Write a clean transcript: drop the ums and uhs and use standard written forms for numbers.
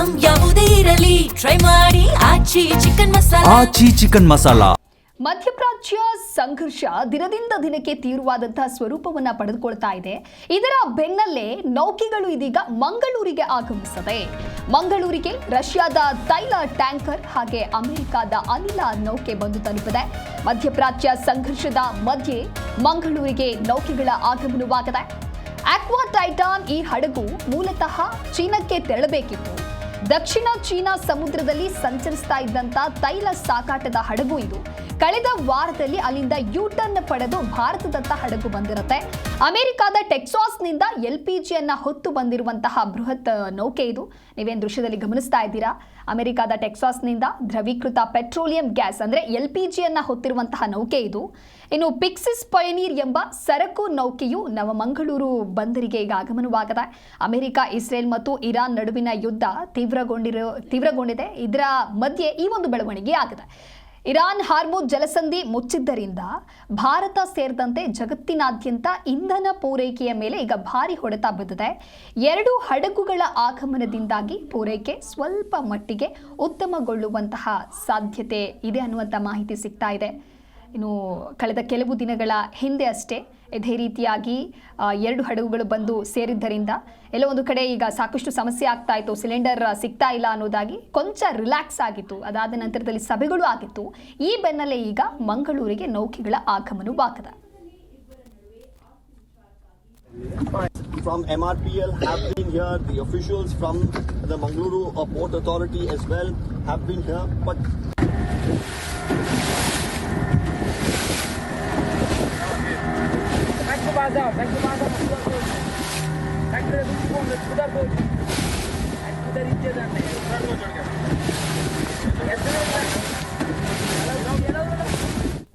Item ಯಾವುದೇ ಇರಲಿ try ಮಾಡಿ ಆಚಿ ಚಿಕನ್ ಮಸಾಲಾ. ಮಧ್ಯಪ್ರಾಚ್ಯ ಸಂಘರ್ಷ ದಿನದಿಂದ ದಿನಕ್ಕೆ ತೀವ್ರವಾದಂತಹ ಸ್ವರೂಪವನ್ನ ಪಡೆದುಕೊಳ್ತಾ ಇದೆ. ಇದರ ಬೆನ್ನಲ್ಲೇ ನೌಕೆಗಳು ಇದೀಗ ಮಂಗಳೂರಿಗೆ ಆಗಮಿಸಿದೆ. ಮಂಗಳೂರಿಗೆ ರಷ್ಯಾದ ತೈಲ ಟ್ಯಾಂಕರ್ ಹಾಗೆ ಅಮೆರಿಕದ ಅನಿಲ ನೌಕೆ ಬಂದು ತಲುಪಿದೆ. ಮಧ್ಯಪ್ರಾಚ್ಯ ಸಂಘರ್ಷದ ಮಧ್ಯೆ ಮಂಗಳೂರಿಗೆ ನೌಕೆಗಳ ಆಗಮನವಾಗಿದೆ. ಆಕ್ವಾ ಟೈಟಾನ್ ಈ ಹಡಗು ಮೂಲತಃ ಚೀನಾಕ್ಕೆ ತೆರಳಬೇಕಿತ್ತು. ದಕ್ಷಿಣ ಚೀನಾ ಸಮುದ್ರದಲ್ಲಿ ಸಂಚರಿಸ್ತಾ ಇದ್ದಂತ ತೈಲ ಸಾಗಾಟದ ಹಡಗು ಇದು. ಕಳೆದ ವಾರದಲ್ಲಿ ಅಲ್ಲಿಂದ ಯೂಟರ್ನ್ ಪಡೆದು ಭಾರತದತ್ತ ಹಡಗು ಬಂದಿರುತ್ತೆ. ಅಮೆರಿಕದ ಟೆಕ್ಸಾಸ್ನಿಂದ LPGಯನ್ನ ಹೊತ್ತು ಬಂದಿರುವಂತಹ ಬೃಹತ್ ನೌಕೆ ಇದು. ನೀವೇನು ದೃಶ್ಯದಲ್ಲಿ ಗಮನಿಸ್ತಾ ಇದ್ದೀರಾ, ಅಮೆರಿಕದ ಟೆಕ್ಸಾಸ್ನಿಂದ ದ್ರವೀಕೃತ ಪೆಟ್ರೋಲಿಯಂ ಗ್ಯಾಸ್ ಅಂದ್ರೆ LPGಯನ್ನ ಹೊತ್ತಿರುವಂತಹ ನೌಕೆ ಇದು. ಇನ್ನು ಪಿಕ್ಸಿಸ್ ಪಯನೀರ್ ಎಂಬ ಸರಕು ನೌಕೆಯು ನವಮಂಗಳೂರು ಬಂದರಿಗೆ ಈಗ ಆಗಮನವಾಗಿದೆ. ಅಮೆರಿಕ, ಇಸ್ರೇಲ್ ಮತ್ತು ಇರಾನ್ ನಡುವಿನ ಯುದ್ಧ ತೀವ್ರಗೊಂಡಿದೆ. ಇದರ ಮಧ್ಯೆ ಈ ಒಂದು ಬೆಳವಣಿಗೆ ಆಗಿದೆ. ಇರಾನ್ ಹಾರ್ಮುಜ್ ಜಲಸಂಧಿ ಮುಚ್ಚಿದ್ದರಿಂದ ಭಾರತ ಸೇರಿದಂತೆ ಜಗತ್ತಿನಾದ್ಯಂತ ಇಂಧನ ಪೂರೈಕೆಯ ಮೇಲೆ ಈಗ ಭಾರಿ ಹೊಡೆತ ಬಿದ್ದಿದೆ. 2 ಹಡಗುಗಳ ಆಗಮನದಿಂದಾಗಿ ಪೂರೈಕೆ ಸ್ವಲ್ಪ ಮಟ್ಟಿಗೆ ಉತ್ತಮಗೊಳ್ಳುವಂತಹ ಸಾಧ್ಯತೆ ಇದೆ ಅನ್ನುವಂಥ ಮಾಹಿತಿ ಸಿಗ್ತಾ ಇದೆ. ಇನ್ನು ಕಳೆದ ಕೆಲವು ದಿನಗಳ ಹಿಂದೆ ಅಷ್ಟೇ ಇದೇ ರೀತಿಯಾಗಿ 2 ಹಡಗುಗಳು ಬಂದು ಸೇರಿದ್ದರಿಂದ ಎಲ್ಲೋ ಒಂದು ಕಡೆ ಈಗ ಸಾಕಷ್ಟು ಸಮಸ್ಯೆ ಆಗ್ತಾ ಇತ್ತು. ಸಿಲಿಂಡರ್ ಸಿಗ್ತಾ ಇಲ್ಲ ಅನ್ನೋದಾಗಿ ಕೊಂಚ ರಿಲ್ಯಾಕ್ಸ್ ಆಗಿತ್ತು. ಅದಾದ ನಂತರದಲ್ಲಿ ಸಭೆಗಳು ಆಗಿತ್ತು. ಈ ಬೆನ್ನಲ್ಲೇ ಈಗ ಮಂಗಳೂರಿಗೆ ನೌಕೆಗಳ ಆಗಮನವಾಗಿದೆ. From MRPL have been here. The officials from the Mangaluru Port Authority as well have been here. But